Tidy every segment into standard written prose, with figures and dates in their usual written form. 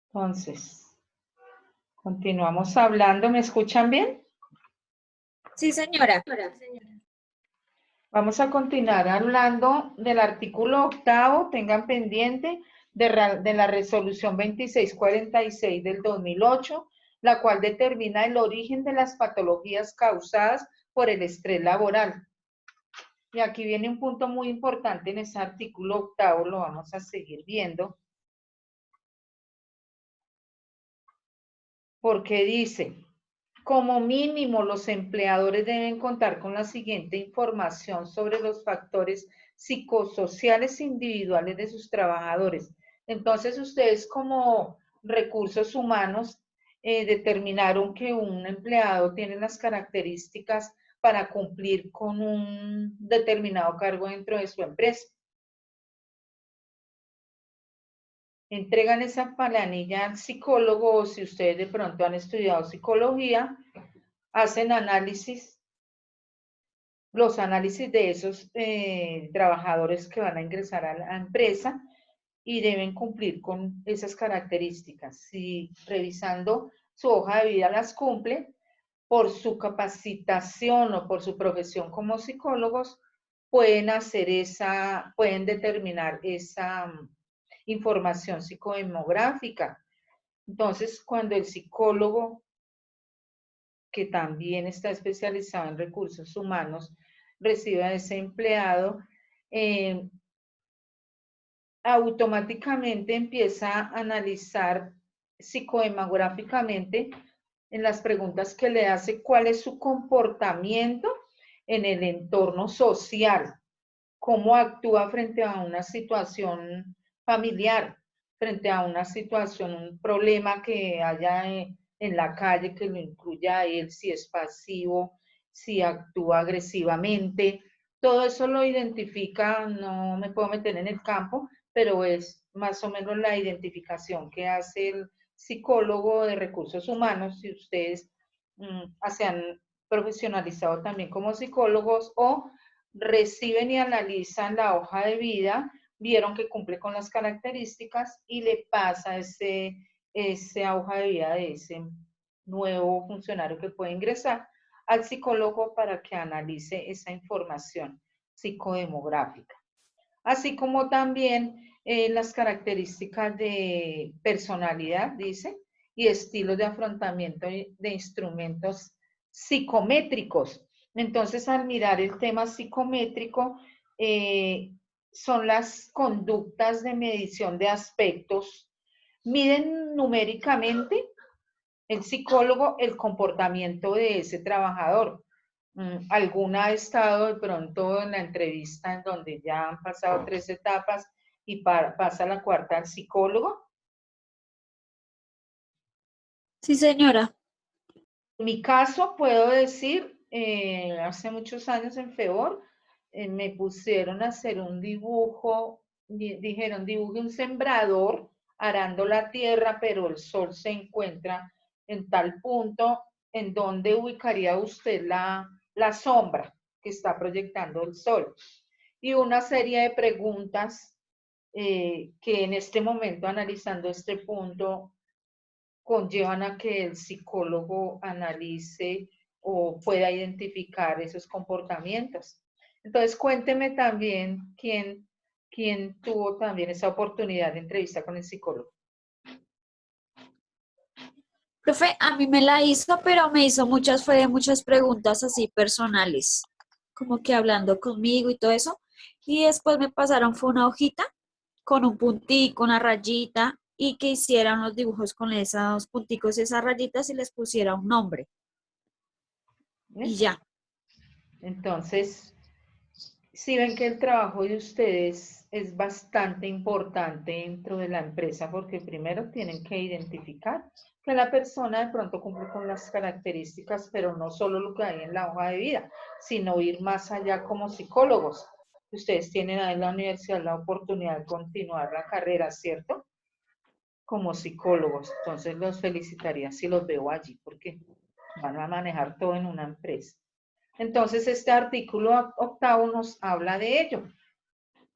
Entonces, continuamos hablando. ¿Me escuchan bien? Sí, señora. Vamos a continuar hablando del artículo 8º, tengan pendiente, de la resolución 2646 del 2008, la cual determina el origen de las patologías causadas por el estrés laboral. Y aquí viene un punto muy importante en ese artículo 8º, lo vamos a seguir viendo, porque dice, como mínimo los empleadores deben contar con la siguiente información sobre los factores psicosociales individuales de sus trabajadores. Entonces, ustedes como recursos humanos determinaron que un empleado tiene las características para cumplir con un determinado cargo dentro de su empresa. Entregan esa planilla al psicólogo o si ustedes de pronto han estudiado psicología, hacen análisis, los análisis de esos trabajadores que van a ingresar a la empresa y deben cumplir con esas características. Si revisando su hoja de vida las cumple, por su capacitación o por su profesión como psicólogos, pueden pueden determinar esa información psicodemográfica. Entonces, cuando el psicólogo, que también está especializado en recursos humanos, recibe a ese empleado, automáticamente empieza a analizar psicodemográficamente en las preguntas que le hace cuál es su comportamiento en el entorno social, cómo actúa frente a una situación familiar, frente a una situación, un problema que haya en la calle que lo incluya a él, si es pasivo, si actúa agresivamente. Todo eso lo identifica, no me puedo meter en el campo, pero es más o menos la identificación que hace el psicólogo de recursos humanos, si ustedes se han profesionalizado también como psicólogos o reciben y analizan la hoja de vida, vieron que cumple con las características y le pasa esa hoja de vida de ese nuevo funcionario que puede ingresar al psicólogo para que analice esa información psicodemográfica. Así como también las características de personalidad, dice, y estilos de afrontamiento de instrumentos psicométricos. Entonces, al mirar el tema psicométrico, son las conductas de medición de aspectos. Miden numéricamente el psicólogo el comportamiento de ese trabajador. ¿Alguna ha estado de pronto en la entrevista en donde ya han pasado 3 etapas y pasa la cuarta al psicólogo? Sí, señora. En mi caso, puedo decir, hace muchos años en FEOR, me pusieron a hacer un dibujo, dijeron, dibuje un sembrador arando la tierra, pero el sol se encuentra en tal punto en donde ubicaría usted la sombra que está proyectando el sol. Y una serie de preguntas que en este momento, analizando este punto, conllevan a que el psicólogo analice o pueda identificar esos comportamientos. Entonces, cuénteme también quién tuvo también esa oportunidad de entrevista con el psicólogo. Profe, a mí me la hizo, pero me hizo muchas preguntas así personales, como que hablando conmigo y todo eso. Y después me pasaron, fue una hojita con un puntico, una rayita, y que hiciera unos dibujos con esos punticos y esas rayitas y les pusiera un nombre. Y ¿Listo? ya. Entonces, si ven que el trabajo de ustedes es bastante importante dentro de la empresa, porque primero tienen que identificar que la persona de pronto cumple con las características, pero no solo lo que hay en la hoja de vida, sino ir más allá como psicólogos. Ustedes tienen ahí en la universidad la oportunidad de continuar la carrera, ¿cierto? Como psicólogos. Entonces los felicitaría si los veo allí, porque van a manejar todo en una empresa. Entonces, este artículo 8º nos habla de ello.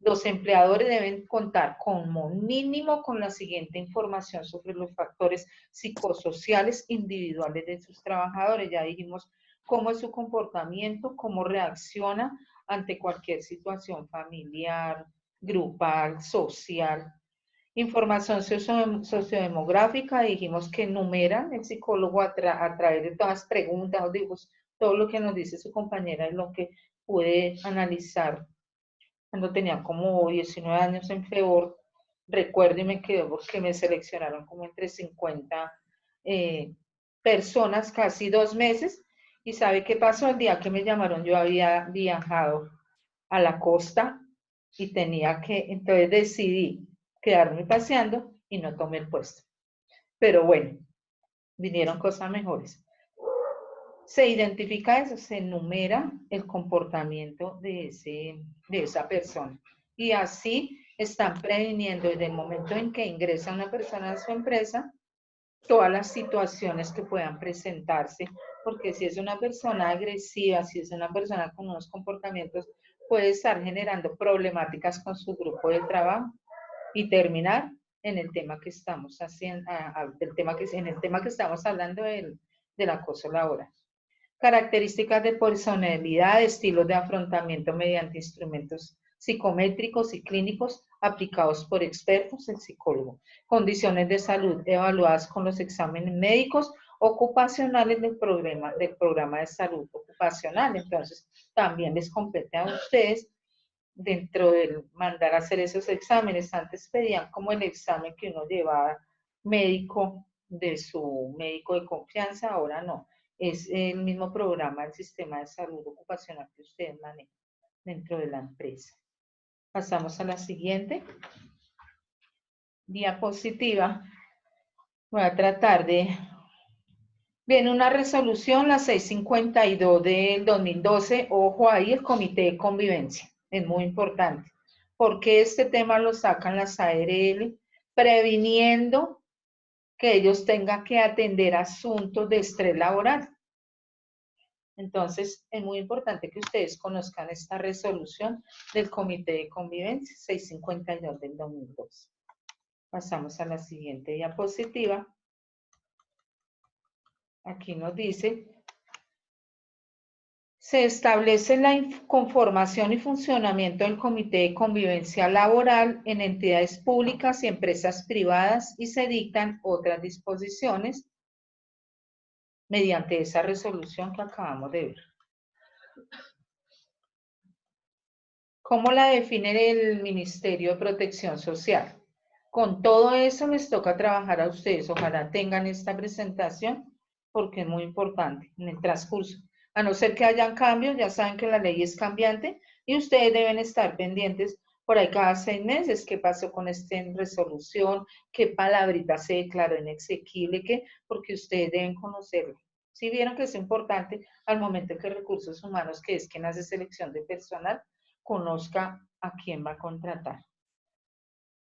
Los empleadores deben contar como mínimo con la siguiente información sobre los factores psicosociales individuales de sus trabajadores. Ya dijimos cómo es su comportamiento, cómo reacciona ante cualquier situación familiar, grupal, social. Información sociodemográfica, dijimos que enumeran el psicólogo a través de todas las preguntas, digo, todo lo que nos dice su compañera es lo que pude analizar cuando tenía como 19 años en FEBOR. Recuerdo y me quedó porque me seleccionaron como entre 50 personas, casi 2 meses. ¿Y sabe qué pasó? El día que me llamaron yo había viajado a la costa y tenía que, entonces decidí quedarme paseando y no tomé el puesto. Pero bueno, vinieron cosas mejores. Se identifica eso, se enumera el comportamiento de esa persona. Y así están previniendo desde el momento en que ingresa una persona a su empresa, todas las situaciones que puedan presentarse, porque si es una persona agresiva, si es una persona con unos comportamientos, puede estar generando problemáticas con su grupo de trabajo y terminar en el tema que estamos haciendo, en el tema que estamos hablando del acoso laboral. Características de personalidad, estilos de afrontamiento mediante instrumentos psicométricos y clínicos aplicados por expertos, el psicólogo. Condiciones de salud evaluadas con los exámenes médicos ocupacionales del programa de salud ocupacional. Entonces, también les compete a ustedes dentro del mandar a hacer esos exámenes. Antes pedían como el examen que uno llevaba médico de su médico de confianza, ahora no. Es el mismo programa del sistema de salud ocupacional que ustedes manejan dentro de la empresa. Pasamos a la siguiente diapositiva. Voy a tratar de... Viene una resolución, la 652 del 2012. Ojo ahí, el Comité de Convivencia. Es muy importante. Porque este tema lo sacan las ARL, previniendo que ellos tengan que atender asuntos de estrés laboral. Entonces, es muy importante que ustedes conozcan esta resolución del Comité de Convivencia 652 del 2002. Pasamos a la siguiente diapositiva. Aquí nos dice, se establece la conformación y funcionamiento del Comité de Convivencia Laboral en entidades públicas y empresas privadas y se dictan otras disposiciones mediante esa resolución que acabamos de ver. ¿Cómo la define el Ministerio de Protección Social? Con todo eso les toca trabajar a ustedes. Ojalá tengan esta presentación porque es muy importante en el transcurso. A no ser que hayan cambios, ya saben que la ley es cambiante y ustedes deben estar pendientes por ahí cada 6 meses qué pasó con esta resolución, qué palabrita se declaró inexequible, porque ustedes deben conocerlo. Si vieron que es importante al momento que Recursos Humanos, que es quien hace selección de personal, conozca a quién va a contratar.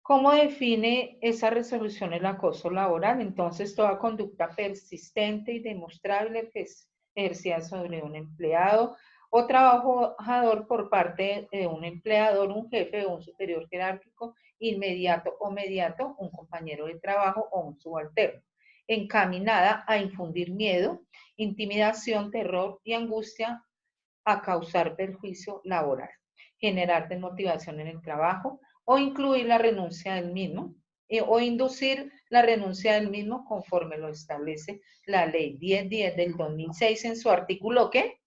¿Cómo define esa resolución el acoso laboral? Entonces, toda conducta persistente y demostrable que es ejercida sobre un empleado o trabajador por parte de un empleador, un jefe o un superior jerárquico, inmediato o mediato, un compañero de trabajo o un subalterno, encaminada a infundir miedo, intimidación, terror y angustia a causar perjuicio laboral, generar desmotivación en el trabajo, o incluir la renuncia del mismo, o inducir la renuncia del mismo conforme lo establece la ley 1010 del 2006 en su artículo, ¿qué?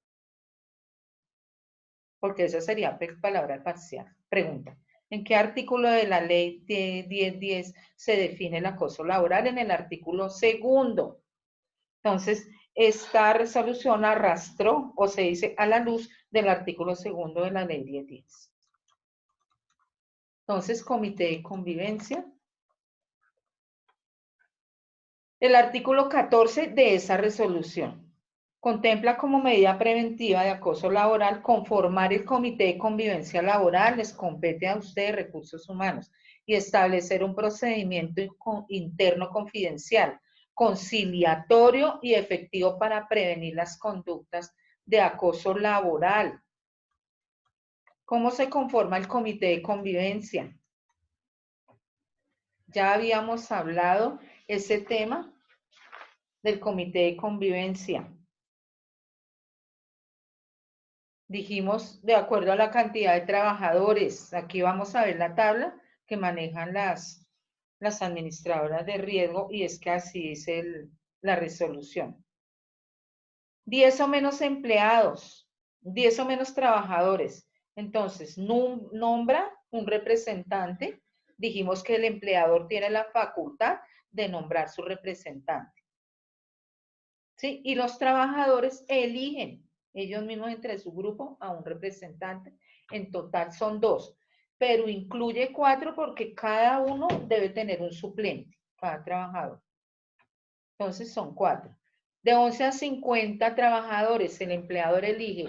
Porque esa sería palabra parcial. Pregunta, ¿en qué artículo de la ley 1010 se define el acoso laboral? En el artículo 2. Entonces, esta resolución arrastró, o se dice a la luz del artículo 2 de la ley 1010. Entonces, Comité de Convivencia. El artículo 14 de esa resolución contempla como medida preventiva de acoso laboral conformar el Comité de Convivencia Laboral, les compete a ustedes Recursos Humanos, y establecer un procedimiento interno confidencial, conciliatorio y efectivo para prevenir las conductas de acoso laboral. ¿Cómo se conforma el comité de convivencia? Ya habíamos hablado ese tema del comité de convivencia. Dijimos, de acuerdo a la cantidad de trabajadores, aquí vamos a ver la tabla que manejan las administradoras de riesgo y es que así es la resolución. 10 o menos empleados, 10 o menos trabajadores. Entonces, nombra un representante. Dijimos que el empleador tiene la facultad de nombrar su representante. ¿Sí? Y los trabajadores eligen ellos mismos entre su grupo a un representante. En total son 2, pero incluye 4 porque cada uno debe tener un suplente, cada trabajador. Entonces son 4. De 11 a 50 trabajadores, el empleador elige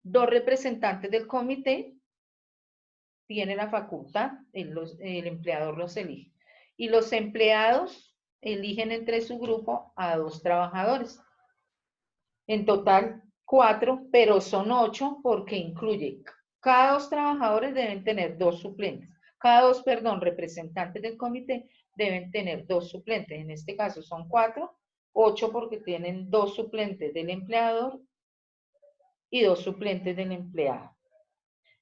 2 representantes del comité, tiene la facultad, el empleador los elige. Y los empleados eligen entre su grupo a 2 trabajadores. En total 4, pero son 8 porque incluye, cada 2 trabajadores deben tener 2 suplentes. Cada 2, representantes del comité deben tener 2 suplentes. En este caso son 4, 8 porque tienen 2 suplentes del empleador y 2 suplentes del empleado.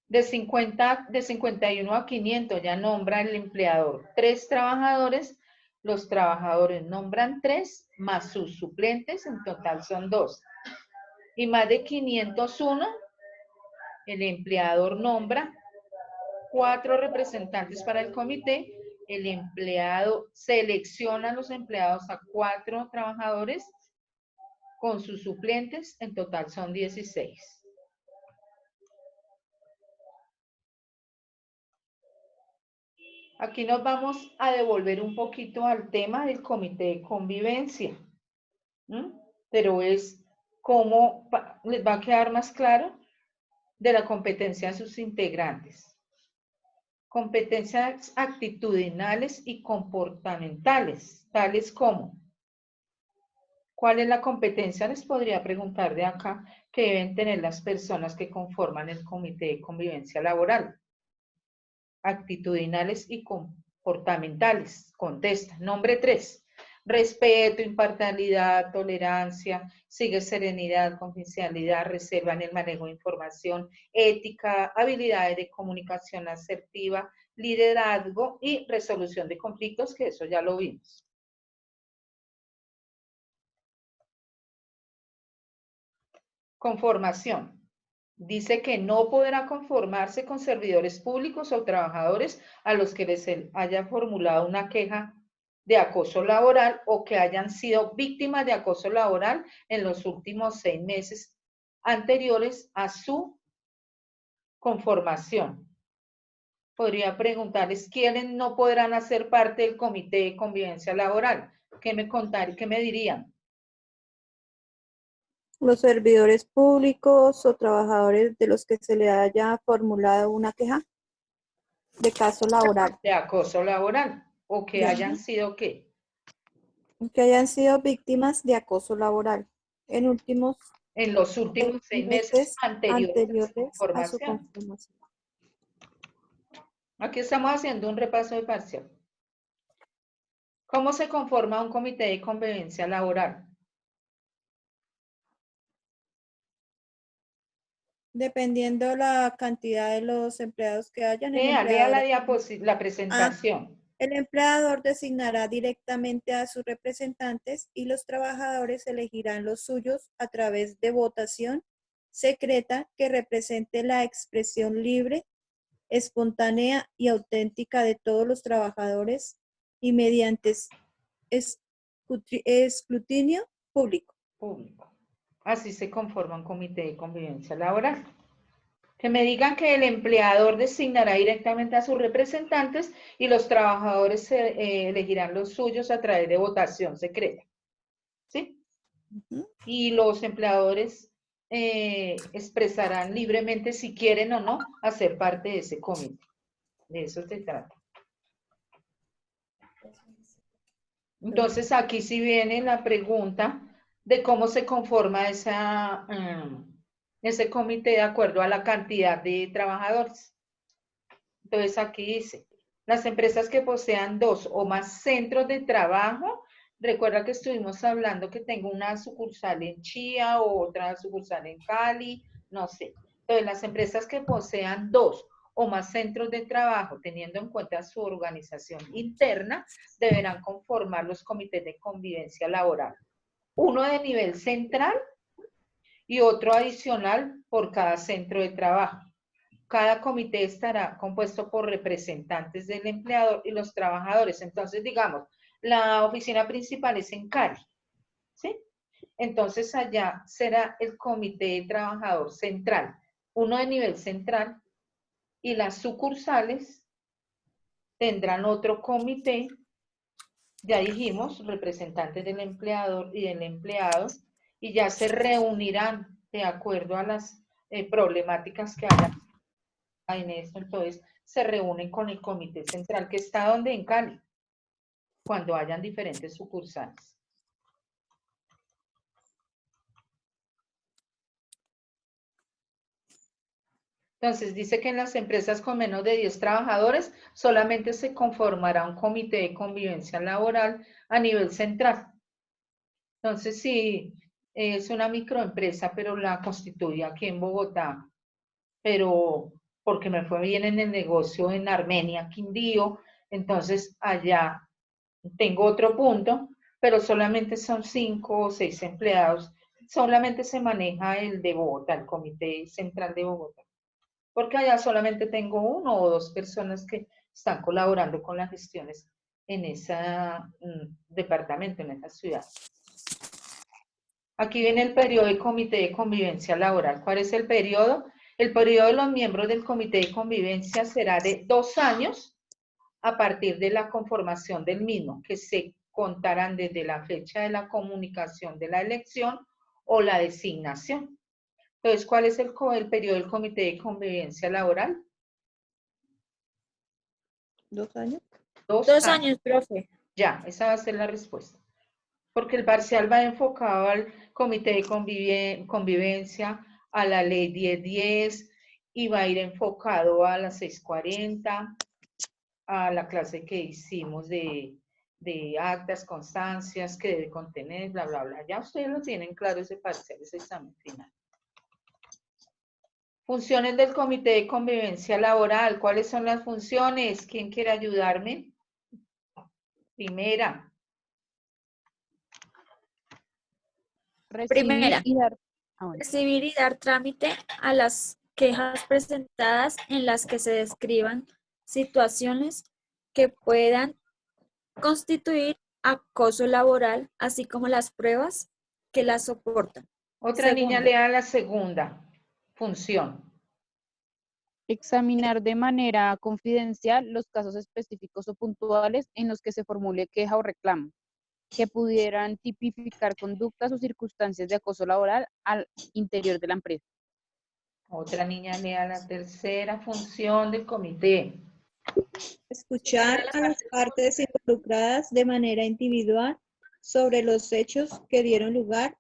De 51 a 500 ya nombra el empleador 3 trabajadores, los trabajadores nombran 3 más sus suplentes, en total son 2. Y más de 501, el empleador nombra 4 representantes para el comité, el empleado selecciona a los empleados a 4 trabajadores con sus suplentes, en total son 16. Aquí nos vamos a devolver un poquito al tema del comité de convivencia. Pero es cómo les va a quedar más claro de la competencia de sus integrantes. Competencias actitudinales y comportamentales, tales como, ¿cuál es la competencia? Les podría preguntar de acá, que deben tener las personas que conforman el comité de convivencia laboral. Actitudinales y comportamentales. Contesta. Nombre 3. Respeto, imparcialidad, tolerancia, sigue serenidad, confidencialidad, reserva en el manejo de información, ética, habilidades de comunicación asertiva, liderazgo y resolución de conflictos, que eso ya lo vimos. Conformación. Dice que no podrá conformarse con servidores públicos o trabajadores a los que les haya formulado una queja de acoso laboral o que hayan sido víctimas de acoso laboral en los últimos 6 meses anteriores a su conformación. Podría preguntarles, ¿quiénes no podrán hacer parte del comité de convivencia laboral? ¿Qué me dirían? Los servidores públicos o trabajadores de los que se le haya formulado una queja de caso laboral. De acoso laboral. ¿O que hayan sido qué? Que hayan sido víctimas de acoso laboral en los últimos 6 meses anteriores a su conformación. Aquí estamos haciendo un repaso de parcial. ¿Cómo se conforma un comité de convivencia laboral? Dependiendo la cantidad de los empleados que hayan. Lea la presentación. El empleador designará directamente a sus representantes y los trabajadores elegirán los suyos a través de votación secreta que represente la expresión libre, espontánea y auténtica de todos los trabajadores y mediante escrutinio público. Así se conforma un comité de convivencia laboral. Que me digan que el empleador designará directamente a sus representantes y los trabajadores elegirán los suyos a través de votación secreta. ¿Sí? Y los empleadores expresarán libremente si quieren o no hacer parte de ese comité. De eso se trata. Entonces, aquí sí viene la pregunta de cómo se conforma ese comité de acuerdo a la cantidad de trabajadores. Entonces aquí dice, las empresas que posean 2 o más centros de trabajo, recuerda que estuvimos hablando que tengo una sucursal en Chía o otra sucursal en Cali, no sé. Entonces las empresas que posean 2 o más centros de trabajo, teniendo en cuenta su organización interna, deberán conformar los comités de convivencia laboral. Uno de nivel central y otro adicional por cada centro de trabajo. Cada comité estará compuesto por representantes del empleador y los trabajadores. Entonces, digamos, la oficina principal es en Cali, ¿sí? Entonces, allá será el comité de trabajador central, uno de nivel central, y las sucursales tendrán otro comité, ya dijimos, representantes del empleador y del empleado, y ya se reunirán de acuerdo a las problemáticas que haya en esto. Entonces se reúnen con el comité central que está donde en Cali, cuando hayan diferentes sucursales. Entonces dice que en las empresas con menos de 10 trabajadores solamente se conformará un comité de convivencia laboral a nivel central. Entonces si es una microempresa, pero la constituye aquí en Bogotá, pero porque me fue bien en el negocio en Armenia, Quindío, entonces allá tengo otro punto, pero solamente son 5 o 6 empleados, solamente se maneja el de Bogotá, el Comité Central de Bogotá, porque allá solamente tengo 1 o 2 personas que están colaborando con las gestiones en ese departamento, en esa ciudad. Aquí viene el periodo de comité de convivencia laboral. ¿Cuál es el periodo? El periodo de los miembros del comité de convivencia será de 2 años a partir de la conformación del mismo, que se contarán desde la fecha de la comunicación de la elección o la designación. Entonces, ¿cuál es el periodo del comité de convivencia laboral? 2 años. 2 años, profe. Ya, esa va a ser la respuesta. Porque el parcial va enfocado al comité de convivencia, a la ley 1010, y va a ir enfocado a las 640, a la clase que hicimos de actas, constancias, que debe contener, bla, bla, bla. Ya ustedes lo tienen claro ese parcial, ese examen final. Funciones del comité de convivencia laboral. ¿Cuáles son las funciones? ¿Quién quiere ayudarme? Primera. Primera, bueno. recibir y dar trámite a las quejas presentadas en las que se describan situaciones que puedan constituir acoso laboral, así como las pruebas que las soportan. Otra niña Segunda. lea la segunda función. Examinar de manera confidencial los casos específicos o puntuales en los que se formule queja o reclamo, que pudieran tipificar conductas o circunstancias de acoso laboral al interior de la empresa. Otra niña lea la tercera función del comité. Escuchar a las partes involucradas de manera individual sobre los hechos que dieron lugar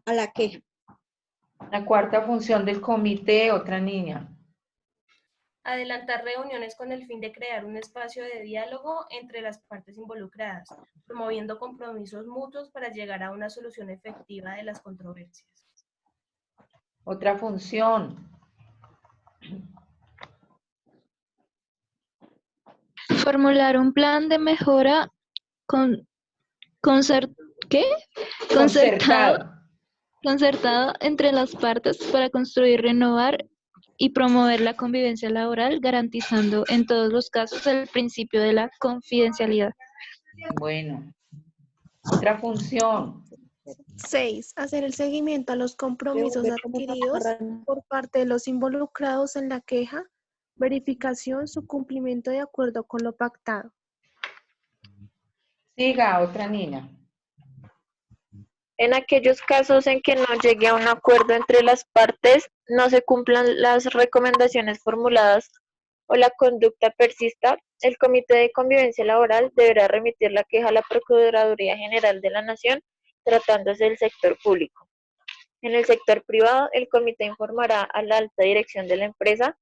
a la queja. La cuarta función del comité, otra niña. Adelantar reuniones con el fin de crear un espacio de diálogo entre las partes involucradas, promoviendo compromisos mutuos para llegar a una solución efectiva de las controversias. Otra función. Formular un plan de mejora concertado entre las partes para construir, renovar y promover la convivencia laboral, garantizando en todos los casos el principio de la confidencialidad. Bueno. Otra función. 6. Hacer el seguimiento a los compromisos adquiridos por parte de los involucrados en la queja, verificación su cumplimiento de acuerdo con lo pactado. Siga, otra niña. En aquellos casos en que no llegue a un acuerdo entre las partes, no se cumplan las recomendaciones formuladas o la conducta persista, el Comité de Convivencia Laboral deberá remitir la queja a la Procuraduría General de la Nación, tratándose del sector público. En el sector privado, el comité informará a la alta dirección de la empresa,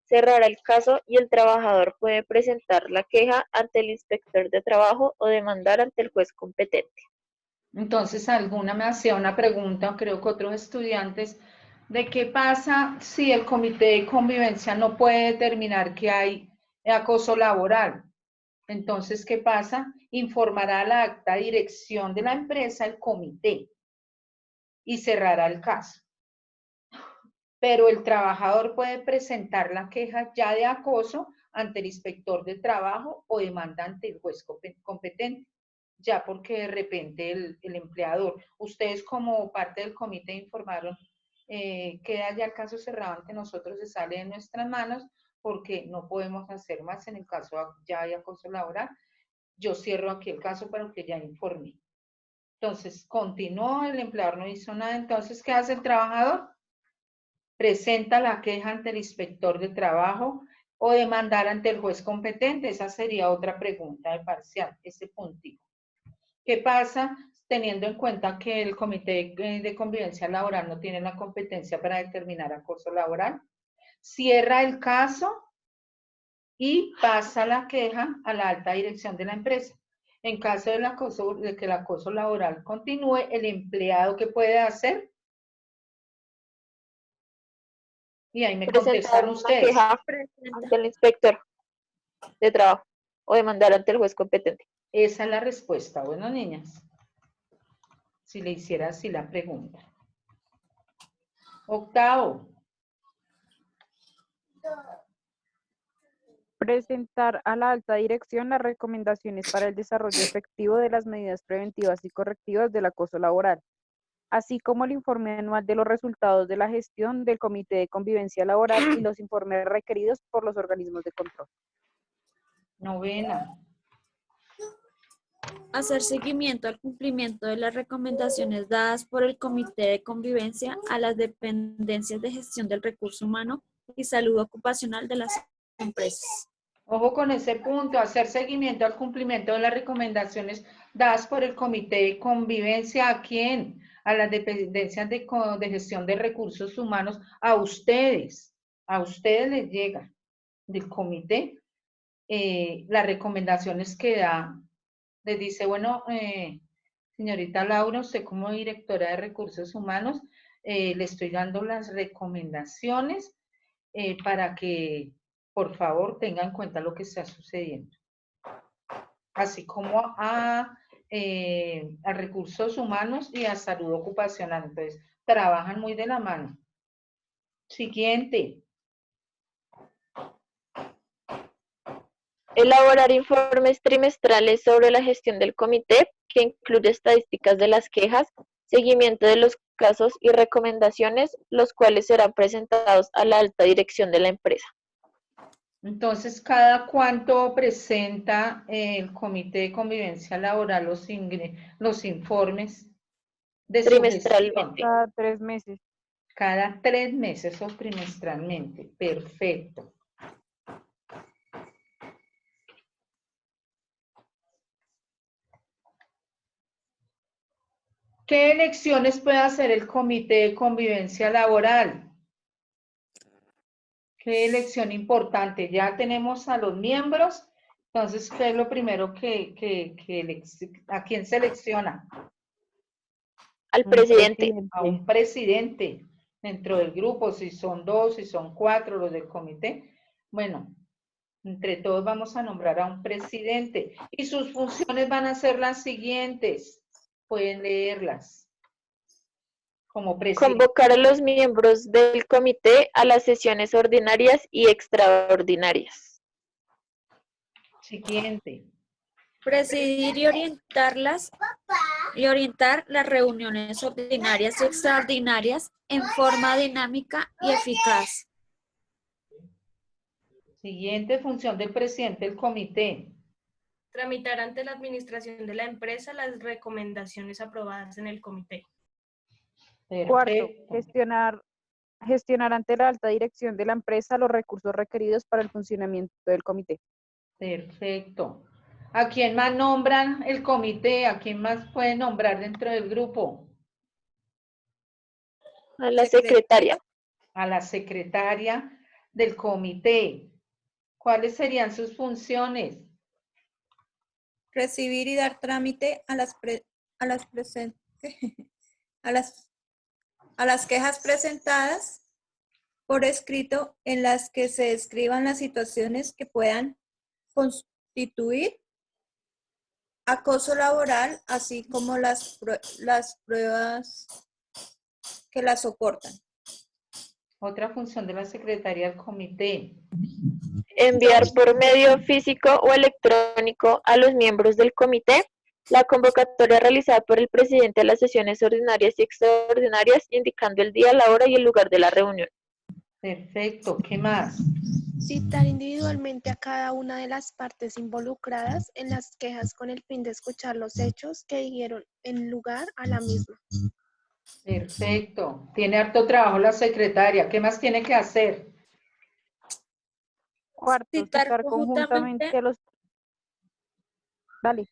cerrará el caso y el trabajador puede presentar la queja ante el inspector de trabajo o demandar ante el juez competente. Entonces, alguna me hacía una pregunta, creo que otros estudiantes, de qué pasa si el comité de convivencia no puede determinar que hay acoso laboral. Entonces, ¿qué pasa? Informará a la alta dirección de la empresa el comité y cerrará el caso. Pero el trabajador puede presentar la queja ya de acoso ante el inspector de trabajo o demanda ante el juez competente, ya porque de repente el empleador, ustedes como parte del comité informaron, queda ya el caso cerrado ante nosotros, se sale de nuestras manos porque no podemos hacer más en el caso ya hay acoso laboral. Yo cierro aquí el caso para que ya informe. Entonces, continuó, el empleador no hizo nada, entonces, ¿qué hace el trabajador? Presenta la queja ante el inspector de trabajo o demandar ante el juez competente. Esa sería otra pregunta de parcial, ese puntito. ¿Qué pasa teniendo en cuenta que el comité de convivencia laboral no tiene la competencia para determinar acoso laboral? Cierra el caso y pasa la queja a la alta dirección de la empresa. En caso de que el acoso laboral continúe, el empleado, ¿qué puede hacer? Y ahí me contestan ustedes. Queja ante el inspector de trabajo o demandar ante el juez competente. Esa es la respuesta. Bueno, niñas, si le hiciera así la pregunta. Octavo. Presentar a la alta dirección las recomendaciones para el desarrollo efectivo de las medidas preventivas y correctivas del acoso laboral, así como el informe anual de los resultados de la gestión del Comité de Convivencia Laboral y los informes requeridos por los organismos de control. Novena. Hacer seguimiento al cumplimiento de las recomendaciones dadas por el Comité de Convivencia a las dependencias de gestión del recurso humano y salud ocupacional de las empresas. Ojo con ese punto, hacer seguimiento al cumplimiento de las recomendaciones dadas por el Comité de Convivencia. ¿A quién? A las dependencias de gestión de recursos humanos. A ustedes les llega del comité las recomendaciones que da. Les dice, bueno, señorita Laura, usted como directora de recursos humanos, le estoy dando las recomendaciones para que, por favor, tenga en cuenta lo que está sucediendo. Así como a recursos humanos y a salud ocupacional. Entonces, trabajan muy de la mano. Siguiente. Elaborar informes trimestrales sobre la gestión del comité, que incluye estadísticas de las quejas, seguimiento de los casos y recomendaciones, los cuales serán presentados a la alta dirección de la empresa. Entonces, ¿cada cuánto presenta el Comité de Convivencia Laboral los informes de su gestión? Cada 3 meses. Cada 3 meses o trimestralmente. Perfecto. ¿Qué elecciones puede hacer el Comité de Convivencia Laboral? ¿Qué elección importante? Ya tenemos a los miembros, entonces, ¿qué es lo primero a quién selecciona? Al presidente. A un presidente dentro del grupo, si son 2, si son 4 los del comité. Bueno, entre todos vamos a nombrar a un presidente y sus funciones van a ser las siguientes. Pueden leerlas. Como presidente. Convocar a los miembros del comité a las sesiones ordinarias y extraordinarias. Siguiente. Presidir y orientar las reuniones ordinarias y extraordinarias en forma dinámica y eficaz. Siguiente función del presidente del comité. Tramitar ante la administración de la empresa las recomendaciones aprobadas en el comité. Perfecto. Cuarto, gestionar ante la alta dirección de la empresa los recursos requeridos para el funcionamiento del comité. Perfecto. ¿A quién más nombran el comité? ¿A quién más puede nombrar dentro del grupo? A la secretaria. A la secretaria del comité. ¿Cuáles serían sus funciones? Recibir y dar trámite a las quejas presentadas por escrito en las que se describan las situaciones que puedan constituir acoso laboral, así como las pruebas que las soportan. Otra función de la secretaria del comité. Enviar por medio físico o electrónico a los miembros del comité la convocatoria realizada por el presidente a las sesiones ordinarias y extraordinarias, indicando el día, la hora y el lugar de la reunión. Perfecto. ¿Qué más? Citar individualmente a cada una de las partes involucradas en las quejas con el fin de escuchar los hechos que dieron en lugar a la misma. Perfecto. Tiene harto trabajo la secretaria. ¿Qué más tiene que hacer? Cuarto, Citar citar conjuntamente a los... Dale.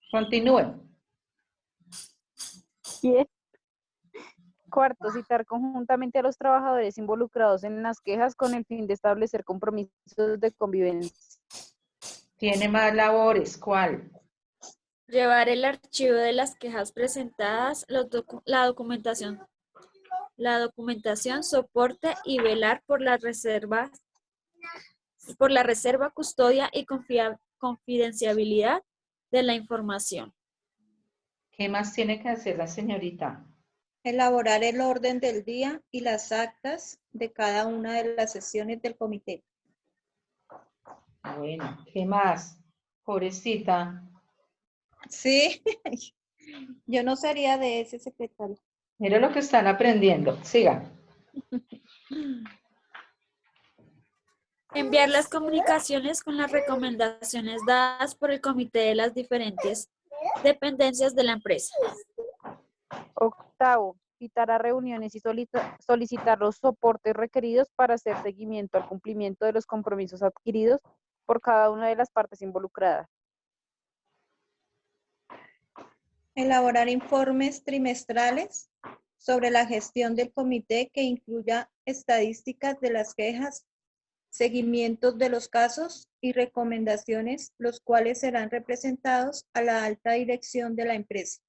Continúe. Bien. Cuarto, citar conjuntamente a los trabajadores involucrados en las quejas con el fin de establecer compromisos de convivencia. Tiene más labores. ¿Cuál? Llevar el archivo de las quejas presentadas, la documentación, soporte y velar por la reserva, custodia y confidencialidad de la información. ¿Qué más tiene que hacer la señorita? Elaborar el orden del día y las actas de cada una de las sesiones del comité. Bueno, ¿qué más? Pobrecita. Sí, yo no sería de ese secretario. Mira lo que están aprendiendo. Siga. Enviar las comunicaciones con las recomendaciones dadas por el comité de las diferentes dependencias de la empresa. Octavo, citar a reuniones y solicitar los soportes requeridos para hacer seguimiento al cumplimiento de los compromisos adquiridos por cada una de las partes involucradas. Elaborar informes trimestrales sobre la gestión del comité que incluya estadísticas de las quejas, seguimientos de los casos y recomendaciones, los cuales serán representados a la alta dirección de la empresa.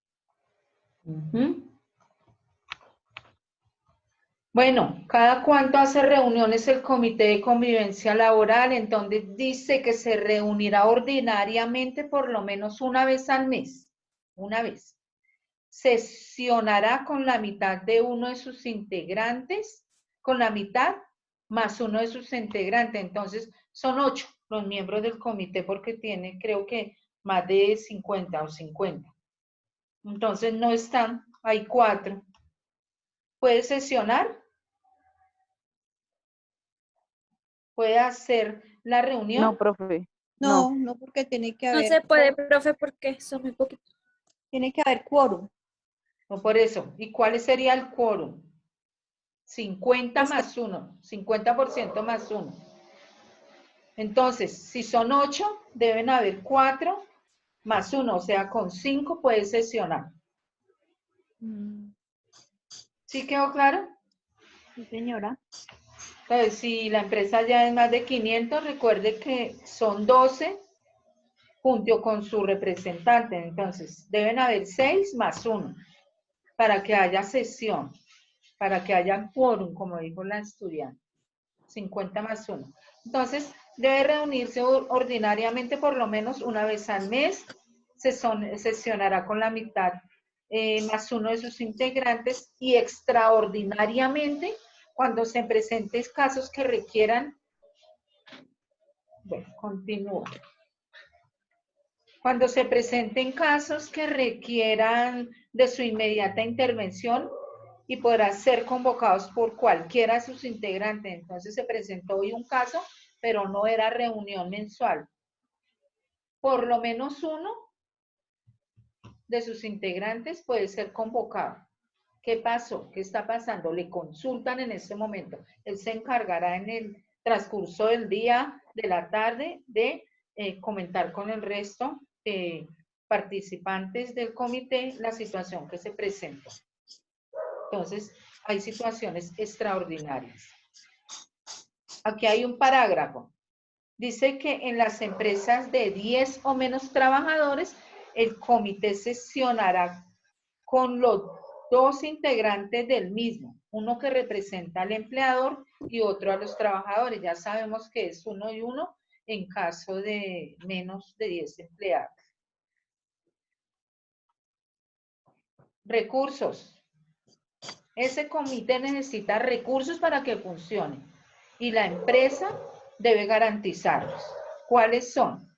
Bueno, ¿cada cuánto hace reuniones el Comité de Convivencia Laboral? Entonces dice que se reunirá ordinariamente por lo menos una vez al mes. Una vez. Sesionará con la mitad de uno de sus integrantes, con la mitad más uno de sus integrantes. Entonces son 8 los miembros del comité porque tiene, creo que, más de 50 o 50. Entonces no están, hay 4. ¿Puede sesionar? ¿Puede hacer la reunión? No, profe. No, porque tiene que No haber. se puede, profe, porque son muy poquitos. Tiene que haber quórum. No, por eso. ¿Y cuál sería el quórum? 50 más 1, 50% más 1. Entonces, si son 8, deben haber 4 más 1, o sea, con 5 puede sesionar. ¿Sí quedó claro? Sí, señora. Entonces, si la empresa ya es más de 500, recuerde que son 12 junto con su representante. Entonces, deben haber 6 más 1 para que haya sesión, para que haya quórum, como dijo la estudiante. 50 más 1. Entonces, debe reunirse ordinariamente por lo menos una vez al mes. Sesionará con la mitad más uno de sus integrantes y extraordinariamente cuando se presenten casos que requieran. Bueno, continúo. Cuando se presenten casos que requieran de su inmediata intervención y podrán ser convocados por cualquiera de sus integrantes. Entonces se presentó hoy un caso, pero no era reunión mensual. Por lo menos uno de sus integrantes puede ser convocado. ¿Qué pasó? ¿Qué está pasando? Le consultan en este momento. Él se encargará en el transcurso del día, de la tarde, de comentar con el resto de participantes del comité la situación que se presentó. Entonces, hay situaciones extraordinarias. Aquí hay un parágrafo. Dice que en las empresas de 10 o menos trabajadores, el comité sesionará con los 2 integrantes del mismo, uno que representa al empleador y otro a los trabajadores. Ya sabemos que es 1 y 1 en caso de menos de 10 empleados. Recursos. Ese comité necesita recursos para que funcione y la empresa debe garantizarlos. ¿Cuáles son?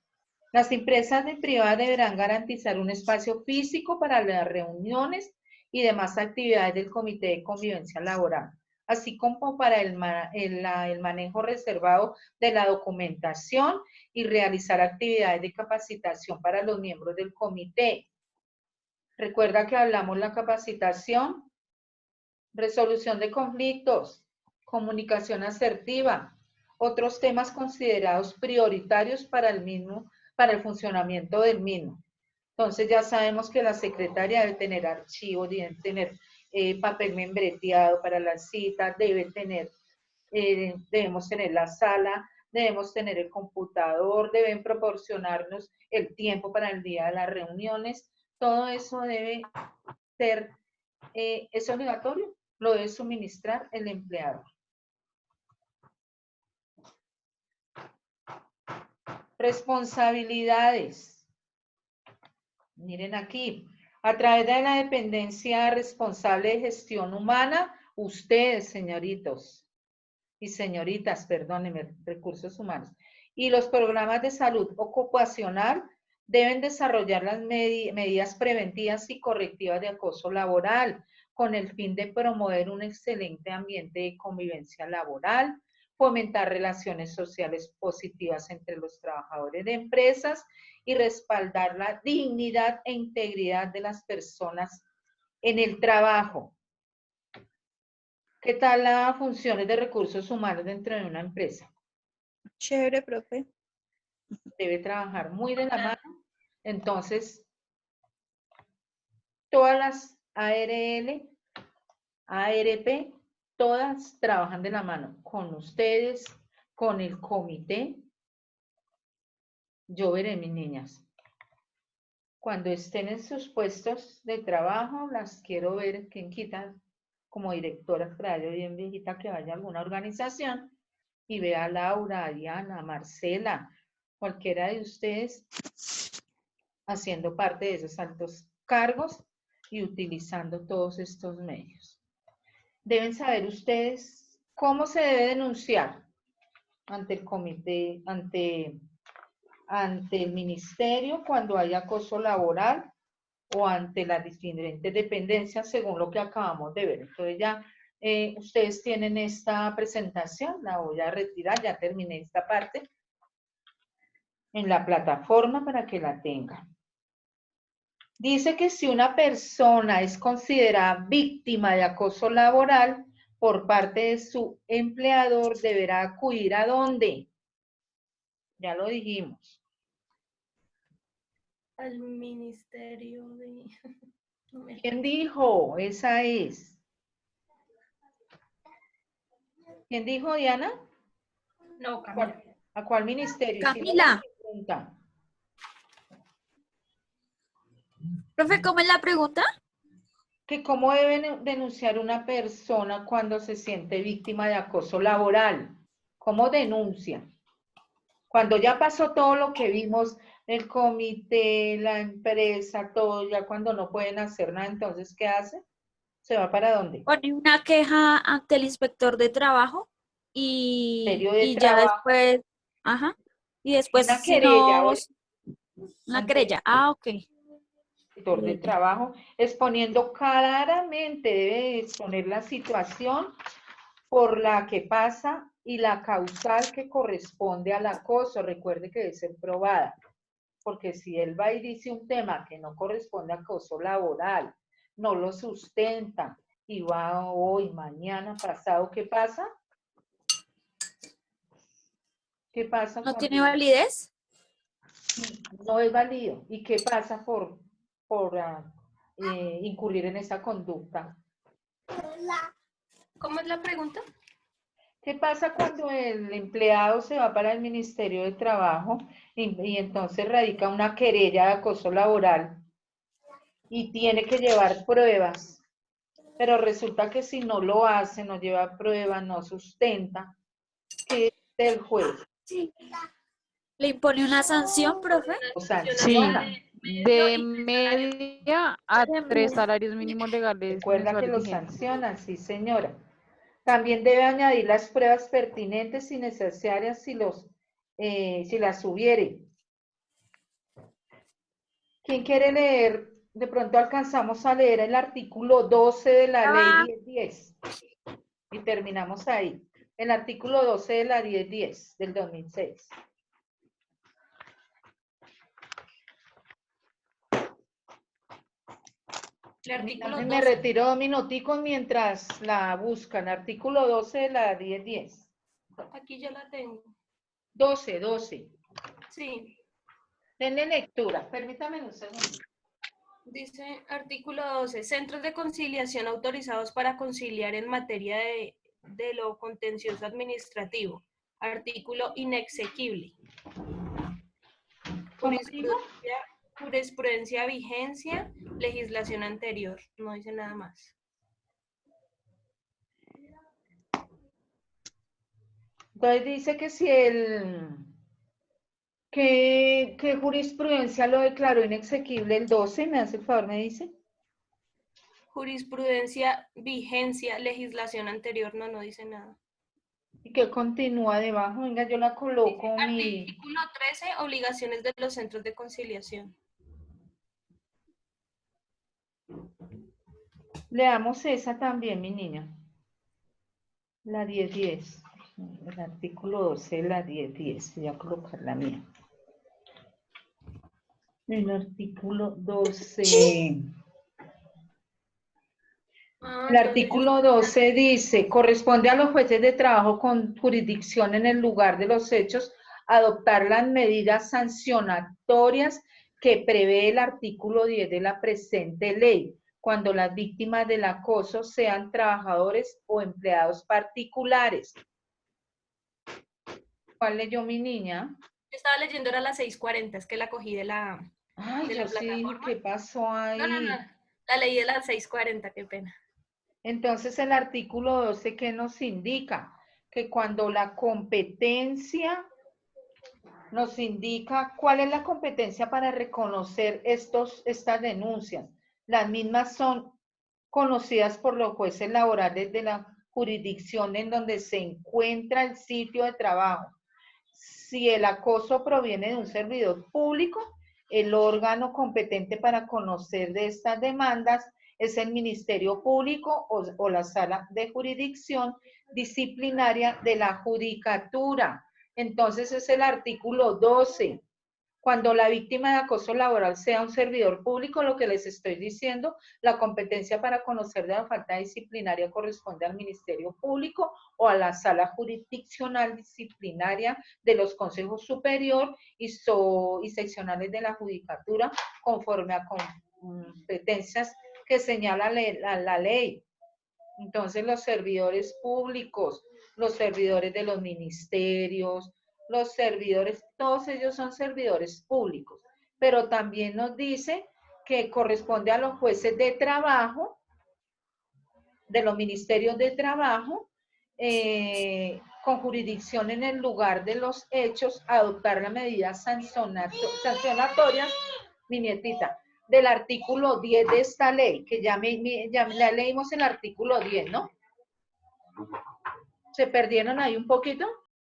Las empresas privadas deberán garantizar un espacio físico para las reuniones y demás actividades del Comité de Convivencia Laboral, así como para el manejo reservado de la documentación y realizar actividades de capacitación para los miembros del comité. Recuerda que hablamos la capacitación, resolución de conflictos, comunicación asertiva, otros temas considerados prioritarios para el funcionamiento del mismo. Entonces ya sabemos que la secretaria debe tener archivos, debe tener papel membreteado para las citas, debemos tener la sala, debemos tener el computador, deben proporcionarnos el tiempo para el día de las reuniones. Todo eso debe ser, es obligatorio, lo debe suministrar el empleador. Responsabilidades. Miren aquí, a través de la dependencia responsable de gestión humana, ustedes, señoritos y señoritas, perdónenme, recursos humanos, y los programas de salud ocupacional deben desarrollar las medidas preventivas y correctivas de acoso laboral con el fin de promover un excelente ambiente de convivencia laboral, fomentar relaciones sociales positivas entre los trabajadores de empresas y respaldar la dignidad e integridad de las personas en el trabajo. ¿Qué tal las funciones de recursos humanos dentro de una empresa? Chévere, profe. Debe trabajar muy de la mano. Entonces, todas las ARL, ARP, todas trabajan de la mano con ustedes, con el comité. Yo veré, mis niñas. Cuando estén en sus puestos de trabajo, las quiero ver, quien quita, como directoras, para yo bien viejita, que vaya a alguna organización y vea a Laura, a Diana, a Marcela, cualquiera de ustedes haciendo parte de esos altos cargos y utilizando todos estos medios. Deben saber ustedes cómo se debe denunciar ante el comité, ante el ministerio cuando hay acoso laboral o ante las diferentes dependencias según lo que acabamos de ver. Entonces ya ustedes tienen esta presentación, la voy a retirar, ya terminé esta parte en la plataforma para que la tengan. Dice que si una persona es considerada víctima de acoso laboral por parte de su empleador, deberá acudir ¿a dónde? Ya lo dijimos. Al ministerio de... No me ¿Quién dijo? Esa es. ¿Quién dijo, Diana? No, Camila. ¿A cuál ministerio? Camila. Profe, ¿cómo es la pregunta? Que cómo debe denunciar una persona cuando se siente víctima de acoso laboral. ¿Cómo denuncia? Cuando ya pasó todo lo que vimos, el comité, la empresa, todo, ya cuando no pueden hacer nada, entonces, ¿qué hace? ¿Se va para dónde? Pone una queja ante el inspector de trabajo y Ministerio de ya Trabajo. después, ajá, y después Una si querella, no, ¿oye? una Ante querella. Ah, ok. inspector de trabajo, exponiendo claramente, debe exponer la situación por la que pasa y la causal que corresponde al acoso. Recuerde que debe ser probada, porque si él va y dice un tema que no corresponde a acoso laboral, no lo sustenta y va hoy, mañana, pasado, ¿qué pasa? ¿Qué pasa? ¿No tiene validez? No es válido. ¿Y qué pasa por incurrir en esa conducta? ¿Cómo es la pregunta? ¿Qué pasa cuando el empleado se va para el Ministerio de Trabajo y entonces radica una querella de acoso laboral y tiene que llevar pruebas? Pero resulta que si no lo hace, no lleva pruebas, no sustenta, ¿qué dice el juez? ¿Le impone una sanción, profe? O Una sanción Sí, sanciona. de y 3 salarios. media a 3 salarios mínimos legales Recuerda que mensuales lo vigentes. sancionan, sí señora. También debe añadir las pruebas pertinentes y necesarias si las hubiere. ¿Quién quiere leer? De pronto alcanzamos a leer el artículo 12 de la ley 1010 y terminamos ahí. El artículo 12 de la 1010 del 2006. El artículo Me 12. retiro 2 minuticos mientras la buscan. Artículo 12 de la 1010. Aquí ya la tengo. 12. Sí. Denle lectura. Permítame un segundo. Dice artículo 12. Centros de conciliación autorizados para conciliar en materia de lo contencioso administrativo. Artículo inexequible. ¿Cómo digo? Jurisprudencia, vigencia, legislación anterior. No dice nada más. Entonces dice que si ¿qué jurisprudencia lo declaró inexequible el 12? ¿Me hace el favor, me dice? Jurisprudencia, vigencia, legislación anterior. No dice nada. ¿Y qué continúa debajo? Venga, yo la coloco Artículo 13, obligaciones de los centros de conciliación. Leamos esa también, mi niña. La 1010. El artículo 12, la 1010. Voy a colocar la mía. El artículo 12. El artículo 12 dice, corresponde a los jueces de trabajo con jurisdicción en el lugar de los hechos adoptar las medidas sancionatorias que prevé el artículo 10 de la presente ley, cuando las víctimas del acoso sean trabajadores o empleados particulares. ¿Cuál leyó mi niña? Yo estaba leyendo, era la 640, es que la cogí de la, Ay, de la yo sí, plataforma. ¿qué pasó ahí? No, la leí de la 640, qué pena. Entonces el artículo 12, ¿qué nos indica? Que cuando la competencia nos indica cuál es la competencia para reconocer estas denuncias. Las mismas son conocidas por los jueces laborales de la jurisdicción en donde se encuentra el sitio de trabajo. Si el acoso proviene de un servidor público, el órgano competente para conocer de estas demandas es el Ministerio Público o la Sala de Jurisdicción Disciplinaria de la Judicatura. Entonces es el artículo 12. Cuando la víctima de acoso laboral sea un servidor público, lo que les estoy diciendo, la competencia para conocer de la falta disciplinaria corresponde al Ministerio Público o a la Sala Jurisdiccional Disciplinaria de los Consejos Superior y seccionales de la Judicatura, conforme a competencias que señala la ley. Entonces, los servidores públicos, los servidores de los ministerios, los servidores, todos ellos son servidores públicos, pero también nos dice que corresponde a los jueces de trabajo, de los ministerios de trabajo, con jurisdicción en el lugar de los hechos, adoptar las medidas sancionatorias, mi nietita, del artículo 10 de esta ley, que ya la leímos el artículo 10, ¿no? ¿Se perdieron ahí un poquito?